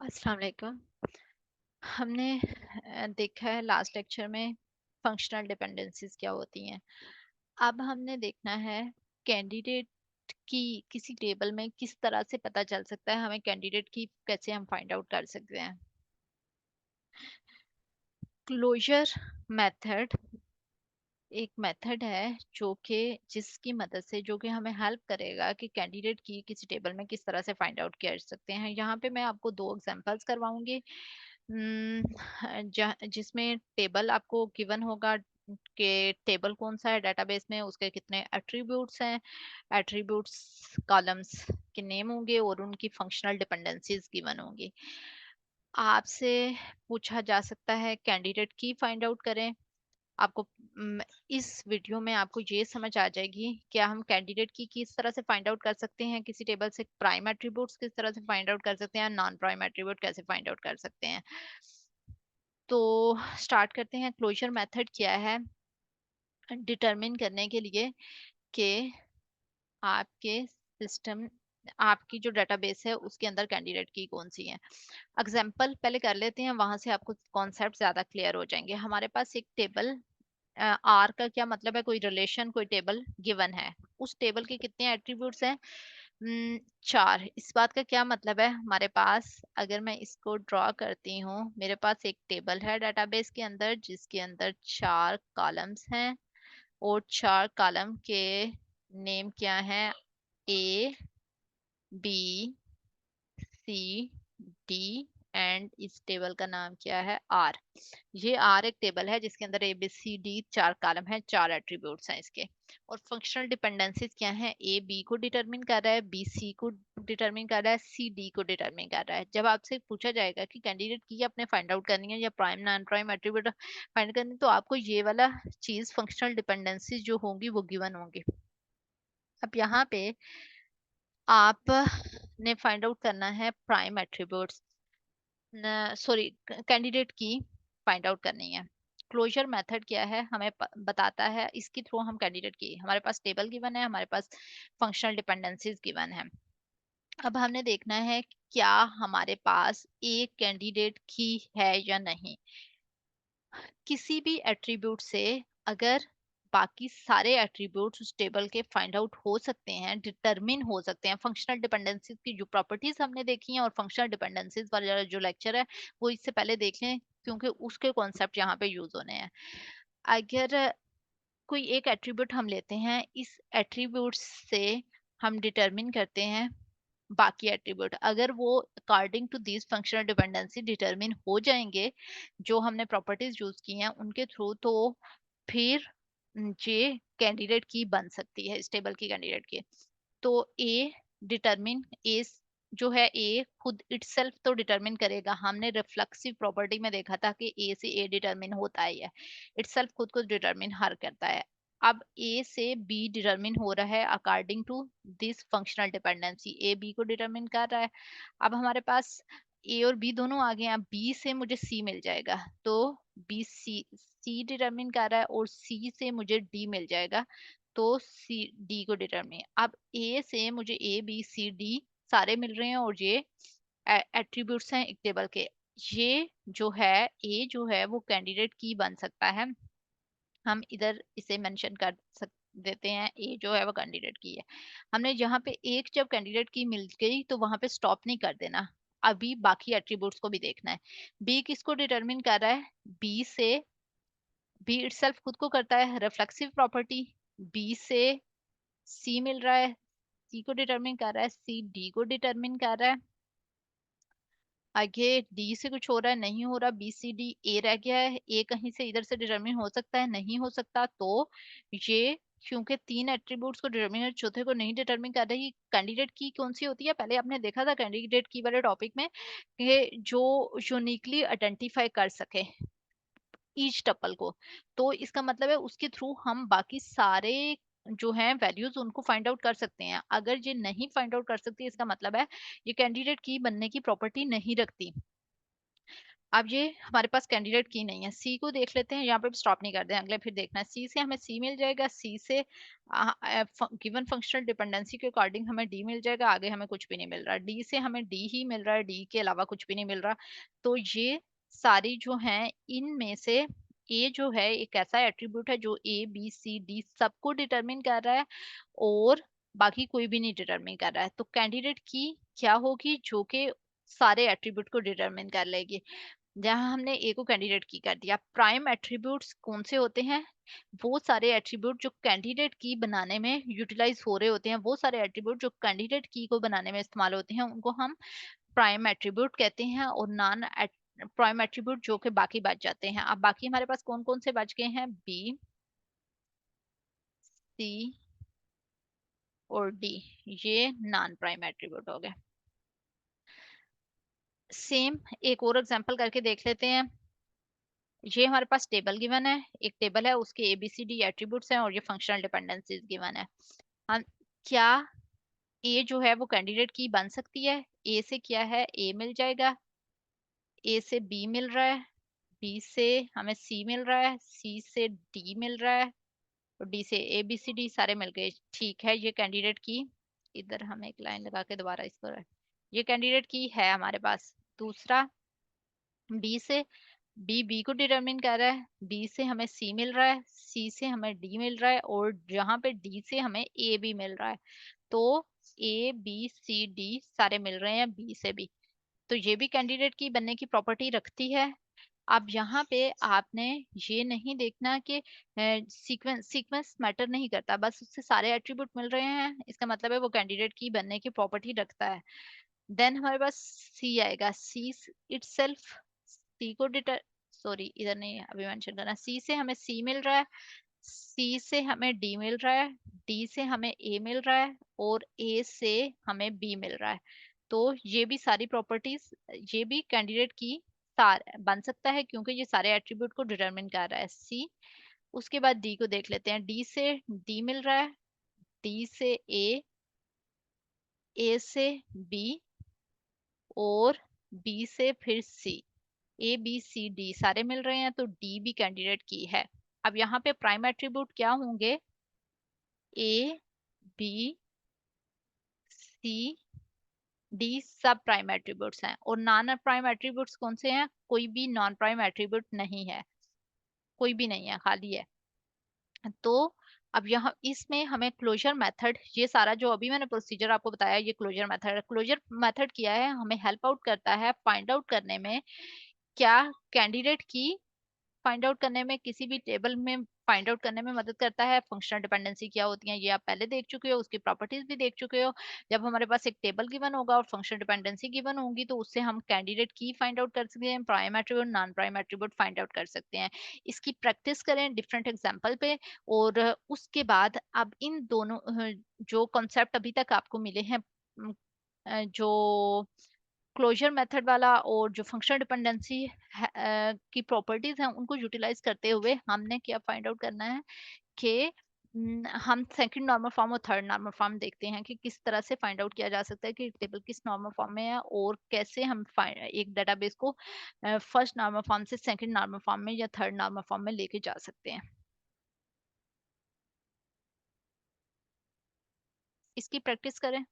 अस्सलाम वालेकुम। हमने देखा है लास्ट लेक्चर में फंक्शनल डिपेंडेंसीज क्या होती हैं। अब हमने देखना है कैंडिडेट की किसी टेबल में किस तरह से पता चल सकता है, हमें कैंडिडेट की कैसे हम फाइंड आउट कर सकते हैं। क्लोजर मेथड एक मेथड है जो कि जिसकी मदद से जो कि हमें हेल्प करेगा कि कैंडिडेट की किसी टेबल में किस तरह से फाइंड आउट कर सकते हैं। यहाँ पे मैं आपको दो एग्जांपल्स करवाऊंगी। जिसमें टेबल आपको गिवन होगा कि टेबल कौन सा है डेटाबेस में, उसके कितने एट्रीब्यूट्स हैं, एट्रीब्यूट्स कॉलम्स के नेम होंगे और उनकी फंक्शनल डिपेंडेंसीज गिवन होंगी। आपसे पूछा जा सकता है कैंडिडेट की फाइंड आउट करें। आपको इस वीडियो में आपको ये समझ आ जाएगी कि हम कैंडिडेट की किस तरह से फाइंड आउट कर सकते हैं, किसी टेबल से प्राइम एट्रीब्यूट्स किस तरह से फाइंड आउट कर सकते हैं, नॉन प्राइम एट्रीब्यूट कैसे फाइंड आउट कर सकते हैं। तो स्टार्ट करते हैं। क्लोजर मेथड क्या है डिटरमिन करने के लिए कि आपके सिस्टम आपकी जो डेटाबेस है उसके अंदर कैंडिडेट की कौन सी है। एग्जाम्पल पहले कर लेते हैं, वहां से आपको कॉन्सेप्ट ज्यादा क्लियर हो जाएंगे। हमारे पास एक टेबल आर का क्या मतलब है, कोई रिलेशन कोई टेबल गिवन है, उस टेबल के कितने एट्रीब्यूट्स हैं, 4। इस बात का क्या मतलब है, हमारे पास अगर मैं इसको ड्रॉ करती हूँ, मेरे पास एक टेबल है डेटाबेस के अंदर जिसके अंदर 4 कॉलम्स हैं और 4 कॉलम के नेम क्या है, ए, बी, सी, डी एंड इस टेबल का नाम क्या है, आर। ये आर एक टेबल है जिसके अंदर A B C D 4 column है, 4 एट्रीब्यूट्स हैं इसके। और फंक्शनल डिपेंडेंसीज क्या है, ए बी को डिटरमिन कर रहा है, बी सी को डिटरमिन कर रहा है, सी डी को डिटरमिन कर रहा है। जब आपसे पूछा जाएगा कि कैंडिडेट की आपने फाइंड आउट करनी है या prime non prime attribute find करनी है, तो आपको ये वाला चीज फंक्शनल डिपेंडेंसीज जो होंगी वो गिवन होंगी। अब यहाँ पे आप ने फाइंड आउट करना है प्राइम एट्रीब्यूट्स, सॉरी कैंडिडेट की फाइंड आउट करनी है। क्लोजर मेथड क्या है, हमें बताता है इसके थ्रू हम कैंडिडेट की, हमारे पास टेबल गिवन है, हमारे पास फंक्शनल डिपेंडेंसीज गिवन है। अब हमने देखना है क्या हमारे पास एक कैंडिडेट की है या नहीं। किसी भी एट्रीब्यूट से अगर बाकी सारे एट्रीब्यूट्स उस टेबल के फाइंड आउट हो सकते हैं, डिटरमिन हो सकते हैं। फंक्शनल डिपेंडेंसीज की जो प्रॉपर्टीज हमने देखी हैं और फंक्शनल डिपेंडेंसीज वाला जो लेक्चर है वो इससे पहले देख लें, क्योंकि उसके कॉन्सेप्ट यहाँ पे यूज होने हैं। अगर कोई एक एट्रीब्यूट हम लेते हैं, इस एट्रीब्यूट से हम डिटरमिन करते हैं बाकी एट्रीब्यूट, अगर वो according to this functional dependency determine हो जाएंगे जो हमने प्रॉपर्टीज यूज की हैं उनके थ्रू, तो फिर ये कैंडिडेट की बन सकती है, इस टेबल की कैंडिडेट की। तो ए डिटरमिन ए जो है, ए खुद इटसेल्फ तो डिटरमिन करेगा। हमने रिफ्लेक्सिव प्रॉपर्टी में देखा था कि ए से ए डिटरमिन होता ही है, इटसेल्फ खुद को डिटरमिन हर करता है। अब ए से बी डिटरमिन हो रहा है according to this functional dependency, A B को डिटरमिन कर रहा है। अब हमारे पास ए और बी दोनों आ गए हैं, अब बी से मुझे सी मिल जाएगा, तो बी सी सी डिटरमिन कर रहा है और सी से मुझे डी मिल जाएगा, तो सी डी को डिटरमिन। अब ए से मुझे ए बी सी डी सारे मिल रहे हैं और ये एट्रीब्यूट्स हैं एक टेबल के। ये जो है ए जो है वो कैंडिडेट की बन सकता है, हम इधर इसे मेंशन कर सक देते हैं, ए जो है वो कैंडिडेट की है। हमने यहाँ पे एक जब कैंडिडेट की मिल गई तो वहां पे स्टॉप नहीं कर देना, अभी बाकी एट्रीब्यूट्स को भी देखना है। बी किसको डिटरमिन कर रहा है, बी से बी इटसेल्फ खुद को करता है रिफ्लेक्सिव प्रॉपर्टी, बी से सी मिल रहा है, सी को डिटरमिन कर रहा है, सी डी को डिटरमिन कर रहा है। आगे डी से कुछ हो रहा है, नहीं हो रहा, बी सी डी ए रह गया है, ए कहीं से इधर से डिटरमिन हो सकता है, नहीं हो सकता, तो ये क्योंकि 3 एट्रीब्यूट्स को डिटरमिन चौथे को नहीं डिटरमिन कर रही, कैंडिडेट की कौन सी होती है, पहले आपने देखा था कैंडिडेट की वाले टॉपिक में कि जो यूनिकली आइडेंटिफाई कर सके ईच टपल को, तो इसका मतलब है उसके थ्रू हम बाकी सारे जो हैं वैल्यूज उनको फाइंड आउट कर सकते हैं। अगर ये नहीं फाइंड आउट कर सकती, इसका मतलब है ये कैंडिडेट की बनने की प्रॉपर्टी नहीं रखती। अब ये हमारे पास कैंडिडेट की नहीं है, सी को देख लेते हैं, यहाँ पे स्टॉप नहीं करते हैं, अगले फिर देखना है। सी से हमें सी मिल जाएगा, सी से गिवन फंक्शनल डिपेंडेंसी के अकॉर्डिंग हमें डी मिल जाएगा, आगे हमें कुछ भी नहीं मिल रहा। डी से हमें डी ही मिल रहा है, डी के अलावा कुछ भी नहीं मिल रहा। तो ये सारी जो हैं इनमें से ए जो है एक ऐसा एट्रीब्यूट है जो ए बी सी डी सबको डिटरमिन कर रहा है और बाकी कोई भी नहीं डिटरमिन कर रहा है। तो कैंडिडेट की क्या होगी, जो कि सारे एट्रीब्यूट को डिटरमिन कर लेगी। जहां हमने ए को कैंडिडेट की कर दिया, प्राइम एट्रीब्यूट्स कौन से होते हैं, वो सारे एट्रीब्यूट जो कैंडिडेट की बनाने में यूटिलाइज हो रहे होते हैं, वो सारे एट्रीब्यूट जो कैंडिडेट की को बनाने में इस्तेमाल होते हैं, उनको हम प्राइम एट्रीब्यूट कहते हैं। और नॉन प्राइम एट्रीब्यूट जो कि बाकी बच जाते हैं। अब बाकी हमारे पास कौन कौन से बच गए हैं, बी, सी और डी, ये नॉन प्राइम एट्रीब्यूट हो गए। सेम एक और एग्जांपल करके देख लेते हैं। ये हमारे पास टेबल गिवन है, एक टेबल है, उसके एबीसीडी एट्रीब्यूट्स हैं और ये फंक्शनल डिपेंडेंसीज गिवन है। हम क्या ए जो है वो कैंडिडेट की बन सकती है, ए से क्या है, ए मिल जाएगा, ए से बी मिल रहा है, बी से हमें सी मिल रहा है, सी से डी मिल रहा है और डी से ए बी सी डी सारे मिल गए। ठीक है, ये कैंडिडेट की, इधर हम एक लाइन लगा के दोबारा इसको, ये कैंडिडेट की है हमारे पास। दूसरा, बी से बी बी को डिटरमिन कर रहा है, बी से हमें सी मिल रहा है, सी से हमें डी मिल रहा है और जहां पे डी से हमें ए भी मिल रहा है। तो ए बी सी डी सारे मिल रहे हैं बी से भी, तो ये भी कैंडिडेट की बनने की प्रॉपर्टी रखती है। अब यहाँ पे आपने ये नहीं देखना कि सीक्वेंस सीक्वेंस मैटर नहीं करता, बस उससे सारे एट्रीब्यूट मिल रहे हैं, इसका मतलब है वो कैंडिडेट की बनने की प्रॉपर्टी रखता है। देन हमारे पास सी आएगा, सी इटसेल्फ, सी को डिटर सॉरी इधर नहीं अभी मेंशन करना, सी से हमें सी मिल रहा है, सी से हमें डी मिल रहा है, डी से हमें ए मिल रहा है और ए से हमें बी मिल रहा है। तो ये भी सारी प्रॉपर्टीज, ये भी कैंडिडेट की सार बन सकता है क्योंकि ये सारे एट्रीब्यूट को डिटरमिन कर रहा है सी। उसके बाद डी को देख लेते हैं, डी से डी मिल रहा है, डी से ए से बी और बी से फिर सी, ए बी सी डी सारे मिल रहे हैं, तो डी भी कैंडिडेट की है। अब यहाँ पे प्राइम एट्रीब्यूट क्या होंगे, ए बी सी डी सब प्राइम एट्रीब्यूट्स हैं और नॉन प्राइम एट्रीब्यूट्स कौन से हैं, कोई भी नॉन प्राइम एट्रीब्यूट नहीं है, कोई भी नहीं है, खाली है। तो अब यहाँ इसमें हमें क्लोजर मेथड, ये सारा जो अभी मैंने प्रोसीजर आपको बताया ये क्लोजर मेथड है। क्लोजर मेथड किया है, हमें हेल्प आउट करता है फाइंड आउट करने में क्या कैंडिडेट की फाइंड आउट करने में, किसी भी टेबल में फाइंड आउट करने में मदद करता है। फंक्शनल डिपेंडेंसी क्या होती है ये आप पहले देख चुके हो, उसकी प्रॉपर्टीज भी देख चुके हो। जब हमारे पास एक टेबल गिवन होगा और फंक्शनल डिपेंडेंसी गिवन होगी तो उससे हम कैंडिडेट की फाइंड आउट कर सकते हैं, prime attribute non prime attribute find out कर सकते हैं। इसकी प्रैक्टिस करें डिफरेंट एग्जाम्पल पे और उसके बाद अब इन दोनों जो कॉन्सेप्ट अभी तक आपको मिले हैं, जो क्लोजर मेथड वाला और जो फंक्शनल डिपेंडेंसी की प्रॉपर्टीज हैं उनको यूटिलाइज करते हुए हमने क्या फाइंड आउट करना है कि हम सेकंड नॉर्मल फॉर्म और थर्ड नॉर्मल फॉर्म देखते हैं कि किस तरह से फाइंड आउट किया जा सकता है कि टेबल किस नॉर्मल फॉर्म में है और कैसे हम एक डेटाबेस को फर्स्ट नॉर्मल फॉर्म से सेकंड नॉर्मल फॉर्म में या थर्ड नॉर्मल फॉर्म में लेके जा सकते हैं। इसकी प्रैक्टिस करें।